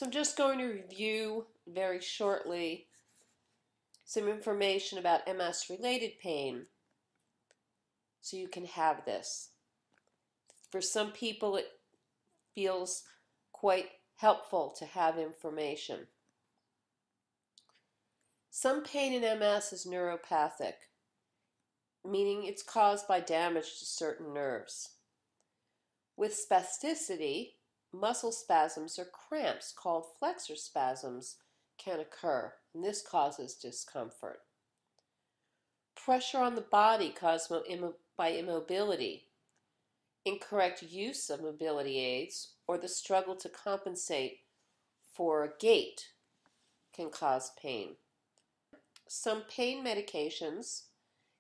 So I'm just going to review very shortly some information about MS-related pain so you can have this. For some people it feels quite helpful to have information. Some pain in MS is neuropathic, meaning it's caused by damage to certain nerves. With spasticity, muscle spasms or cramps called flexor spasms can occur, and this causes discomfort. Pressure on the body caused by immobility, incorrect use of mobility aids, or the struggle to compensate for a gait can cause pain. Some pain medications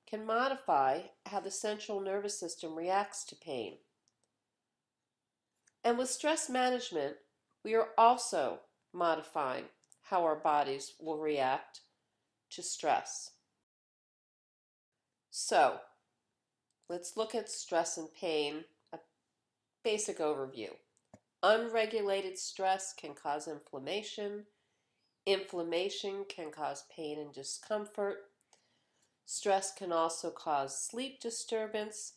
can modify how the central nervous system reacts to pain. And with stress management, we are also modifying how our bodies will react to stress. So, let's look at stress and pain, a basic overview. Unregulated stress can cause inflammation. Inflammation can cause pain and discomfort. Stress can also cause sleep disturbance,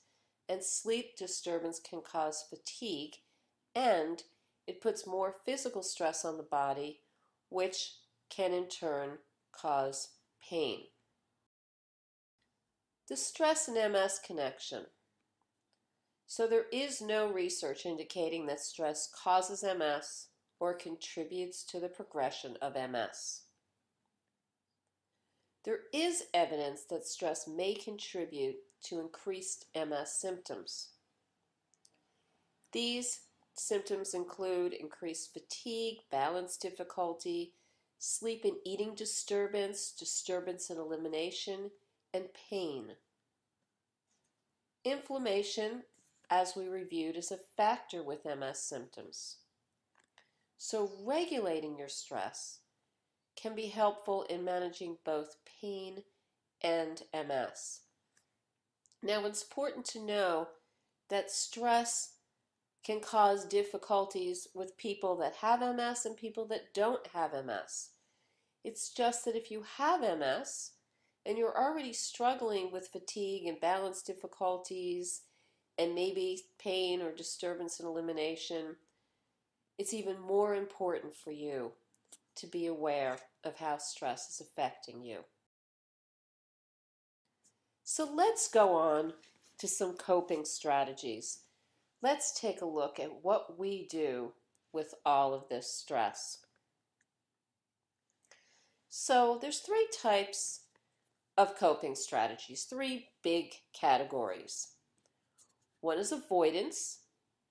and sleep disturbance can cause fatigue, and it puts more physical stress on the body, which can in turn cause pain. The stress and MS connection. So there is no research indicating that stress causes MS or contributes to the progression of MS. There is evidence that stress may contribute to increased MS symptoms. These symptoms include increased fatigue, balance difficulty, sleep and eating disturbance, disturbance in elimination, and pain. Inflammation, as we reviewed, is a factor with MS symptoms. So regulating your stress can be helpful in managing both pain and MS. Now, it's important to know that stress can cause difficulties with people that have MS and people that don't have MS. It's just that if you have MS and you're already struggling with fatigue and balance difficulties and maybe pain or disturbance in elimination, it's even more important for you to be aware of how stress is affecting you. So let's go on to some coping strategies. Let's take a look at what we do with all of this stress. So there's three types of coping strategies, three big categories. One is avoidance,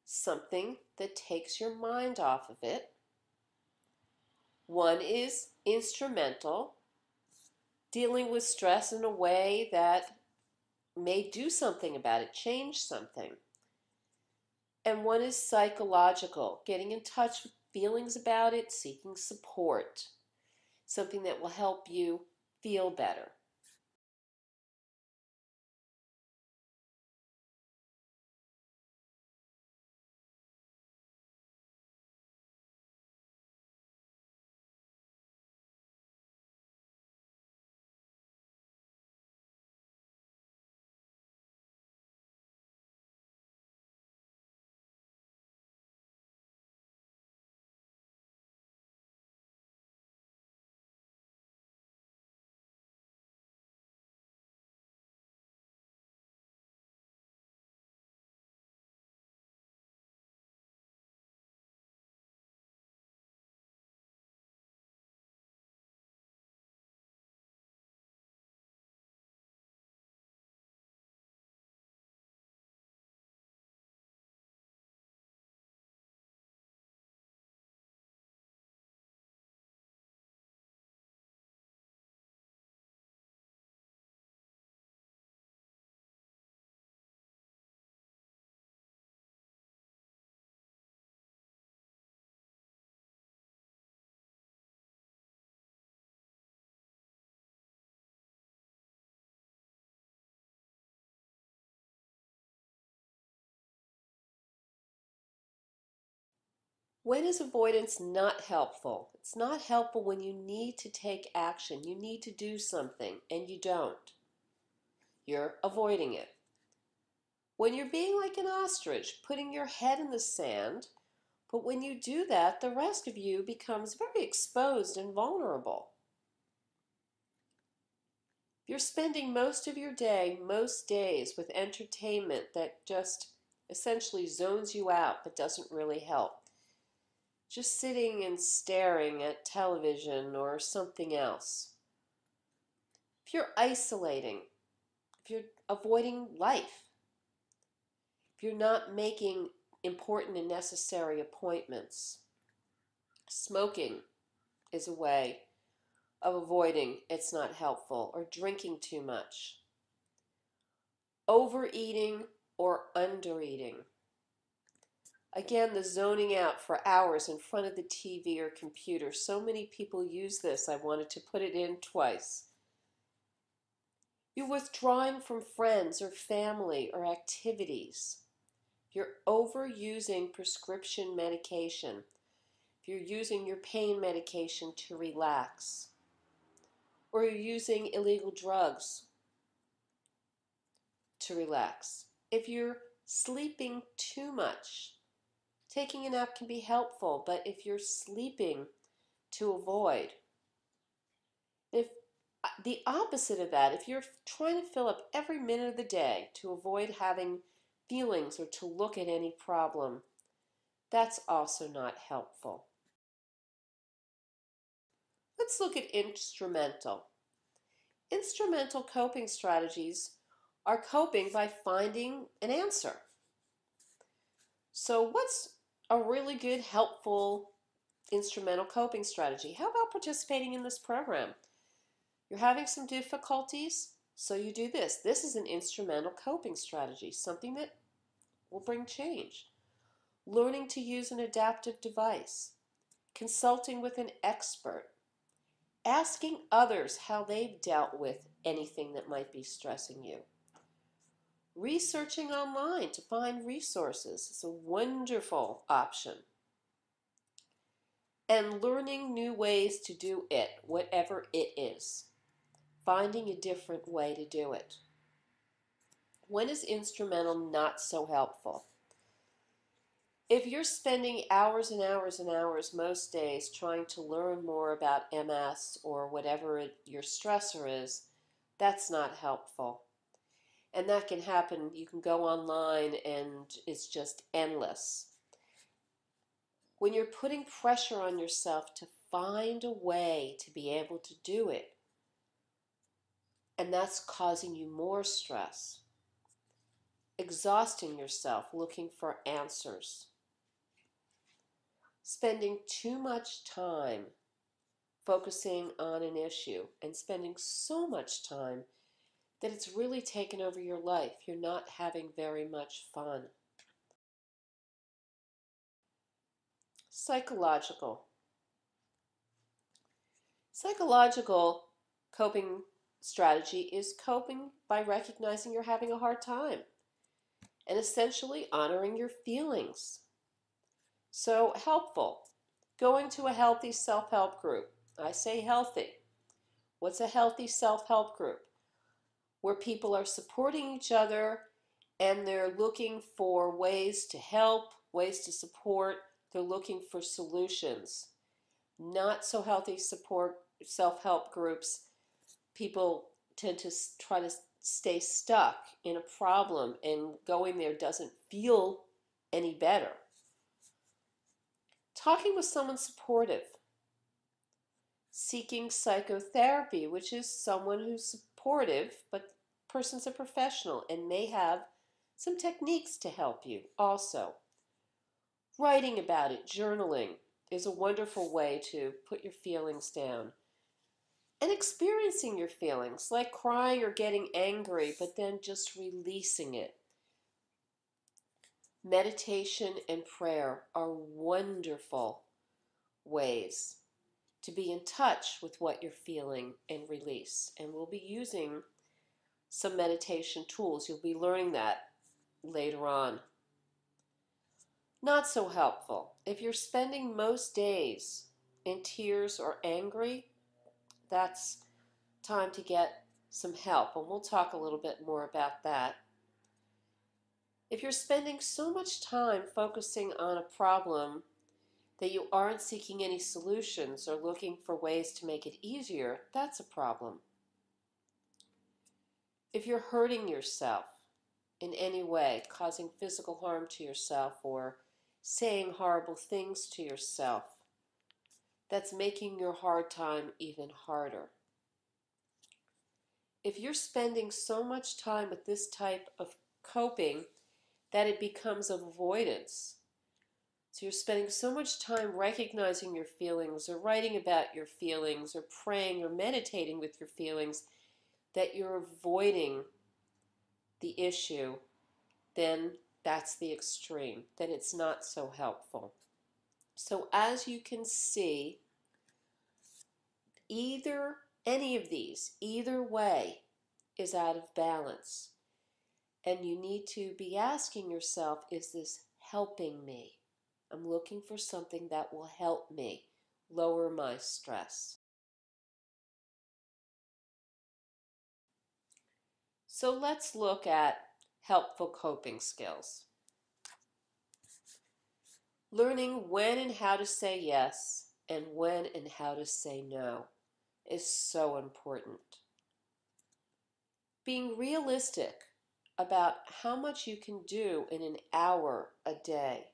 something that takes your mind off of it. One is instrumental, dealing with stress in a way that may do something about it, change something. And one is psychological, getting in touch with feelings about it, seeking support, something that will help you feel better. When is avoidance not helpful? It's not helpful when you need to take action. You need to do something and you don't. You're avoiding it. When you're being like an ostrich, putting your head in the sand, but when you do that, the rest of you becomes very exposed and vulnerable. If you're spending most of your day, most days, with entertainment that just essentially zones you out but doesn't really help, just sitting and staring at television or something else. If you're isolating, if you're avoiding life, if you're not making important and necessary appointments, smoking is a way of avoiding it's not helpful, or drinking too much, overeating or undereating. Again, the zoning out for hours in front of the TV or computer. So many people use this, I wanted to put it in twice. You're withdrawing from friends or family or activities. You're overusing prescription medication. If you're using your pain medication to relax, or you're using illegal drugs to relax. If you're sleeping too much, taking a nap can be helpful, but if you're sleeping to avoid, if the opposite of that, if you're trying to fill up every minute of the day to avoid having feelings or to look at any problem, that's also not helpful. Let's look at instrumental. Instrumental coping strategies are coping by finding an answer. So what's a really good, helpful instrumental coping strategy? How about participating in this program? You're having some difficulties, so you do this. This is an instrumental coping strategy, something that will bring change. Learning to use an adaptive device, consulting with an expert, asking others how they've dealt with anything that might be stressing you. Researching online to find resources is a wonderful option. And learning new ways to do it, whatever it is. Finding a different way to do it. When is instrumental not so helpful? If you're spending hours and hours and hours most days trying to learn more about MS or whatever your stressor is, that's not helpful. And that can happen. You can go online and it's just endless. When you're putting pressure on yourself to find a way to be able to do it, and that's causing you more stress, exhausting yourself looking for answers, spending too much time focusing on an issue and spending so much time that it's really taken over your life. You're not having very much fun. Psychological. Psychological coping strategy is coping by recognizing you're having a hard time and essentially honoring your feelings. So helpful. Going to a healthy self-help group. I say healthy. What's a healthy self-help group? Where people are supporting each other and they're looking for ways to help, ways to support. They're looking for solutions. Not so healthy support self-help groups, people tend to try to stay stuck in a problem, and going there doesn't feel any better. Talking with someone supportive. Seeking psychotherapy, which is someone who's supportive, but person's a professional and may have some techniques to help you also. Writing about it, journaling, is a wonderful way to put your feelings down. And experiencing your feelings, like crying or getting angry, but then just releasing it. Meditation and prayer are wonderful ways to be in touch with what you're feeling and release. And we'll be using some meditation tools. You'll be learning that later on. Not so helpful. If you're spending most days in tears or angry, that's time to get some help, and we'll talk a little bit more about that. If you're spending so much time focusing on a problem that you aren't seeking any solutions or looking for ways to make it easier, that's a problem. If you're hurting yourself in any way, causing physical harm to yourself or saying horrible things to yourself, that's making your hard time even harder. If you're spending so much time with this type of coping that it becomes avoidance, so you're spending so much time recognizing your feelings or writing about your feelings or praying or meditating with your feelings that you're avoiding the issue, then that's the extreme. Then it's not so helpful. So as you can see, any of these, either way, is out of balance. And you need to be asking yourself, is this helping me? I'm looking for something that will help me lower my stress. So let's look at helpful coping skills. Learning when and how to say yes and when and how to say no is so important. Being realistic about how much you can do in an hour a day.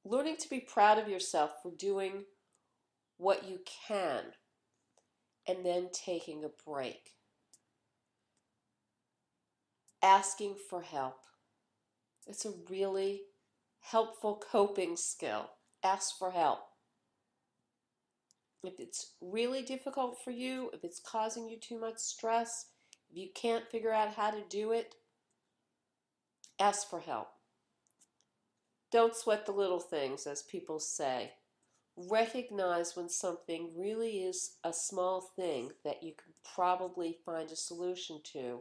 Learning to be proud of yourself for doing what you can and then taking a break. Asking for help. It's a really helpful coping skill. Ask for help. If it's really difficult for you, if it's causing you too much stress, if you can't figure out how to do it, ask for help. Don't sweat the little things, as people say. Recognize when something really is a small thing that you can probably find a solution to,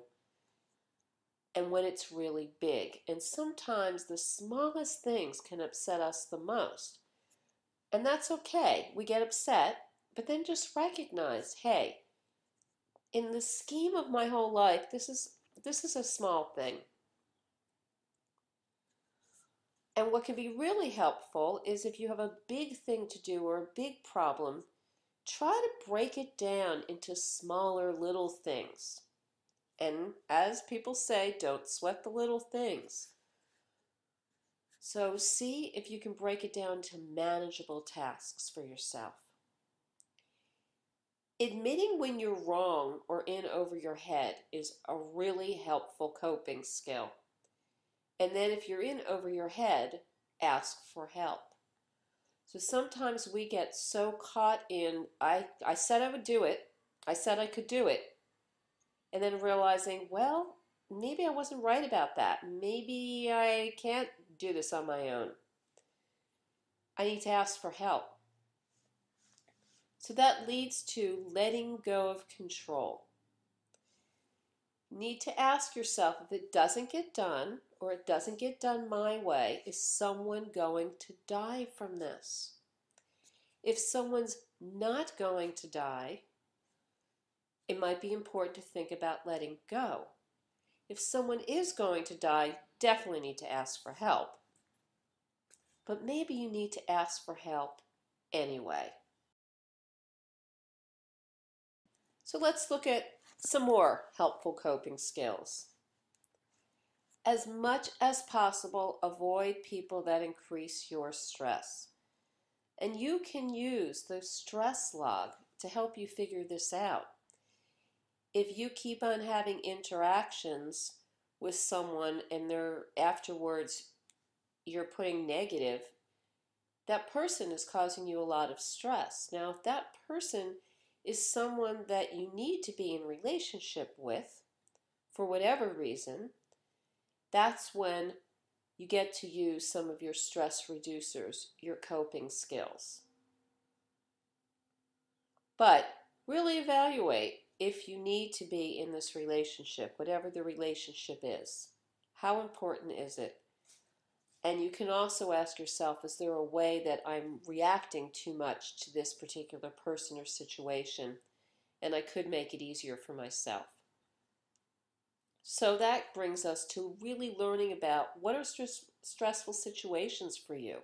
and when it's really big. And sometimes the smallest things can upset us the most. And that's okay. We get upset, but then just recognize, hey, in the scheme of my whole life, this is a small thing. And what can be really helpful is if you have a big thing to do or a big problem, try to break it down into smaller little things. And as people say, don't sweat the little things. So see if you can break it down to manageable tasks for yourself. Admitting when you're wrong or in over your head is a really helpful coping skill. And then if you're in over your head, ask for help. So sometimes we get so caught in, I said I would do it, I said I could do it, and then realizing, well, maybe I wasn't right about that. Maybe I can't do this on my own. I need to ask for help. So that leads to letting go of control. Need to ask yourself, if it doesn't get done or it doesn't get done my way, is someone going to die from this? If someone's not going to die, it might be important to think about letting go. If someone is going to die, definitely need to ask for help. But maybe you need to ask for help anyway. So let's look at some more helpful coping skills. As much as possible, avoid people that increase your stress. And you can use the stress log to help you figure this out. If you keep on having interactions with someone and they're afterwards you're putting negative, that person is causing you a lot of stress. Now, if that person is someone that you need to be in relationship with for whatever reason, that's when you get to use some of your stress reducers, your coping skills. But really evaluate if you need to be in this relationship, whatever the relationship is. How important is it? And you can also ask yourself, is there a way that I'm reacting too much to this particular person or situation, and I could make it easier for myself? So that brings us to really learning about what are stressful situations for you.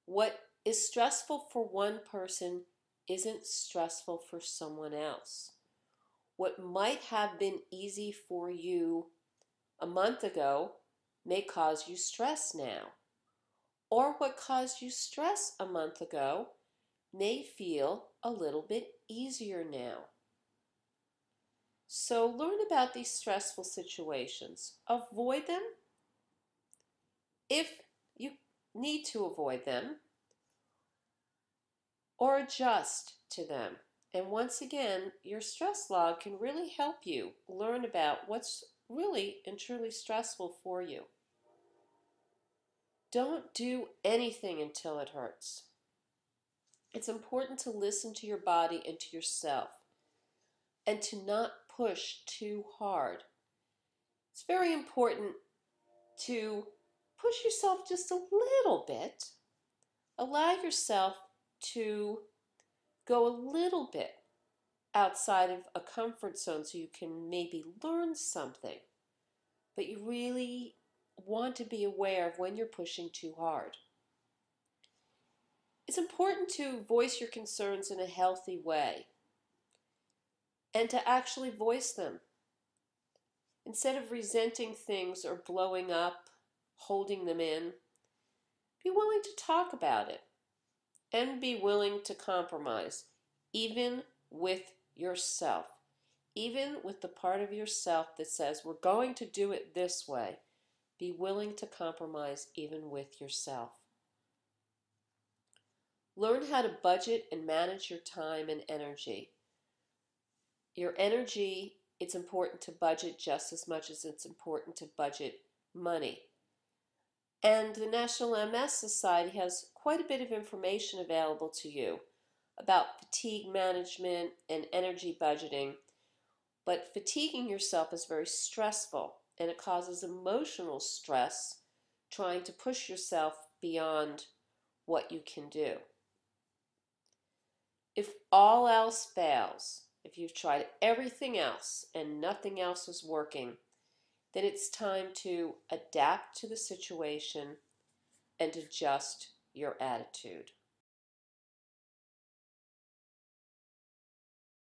What is stressful for one person isn't stressful for someone else. What might have been easy for you a month ago may cause you stress now. Or what caused you stress a month ago may feel a little bit easier now. So learn about these stressful situations. Avoid them if you need to avoid them, or adjust to them. And once again, your stress log can really help you learn about what's really and truly stressful for you. Don't do anything until it hurts. It's important to listen to your body and to yourself and to not push too hard. It's very important to push yourself just a little bit. Allow yourself to go a little bit outside of a comfort zone so you can maybe learn something. But you really want to be aware of when you're pushing too hard. It's important to voice your concerns in a healthy way and to actually voice them. Instead of resenting things or blowing up, holding them in, be willing to talk about it and be willing to compromise, even with yourself. Even with the part of yourself that says, we're going to do it this way, be willing to compromise even with yourself. Learn how to budget and manage your time and energy. Your energy, it's important to budget just as much as it's important to budget money. And the National MS Society has quite a bit of information available to you about fatigue management and energy budgeting. But fatiguing yourself is very stressful, and it causes emotional stress trying to push yourself beyond what you can do. If all else fails, if you've tried everything else and nothing else is working, then it's time to adapt to the situation and adjust your attitude.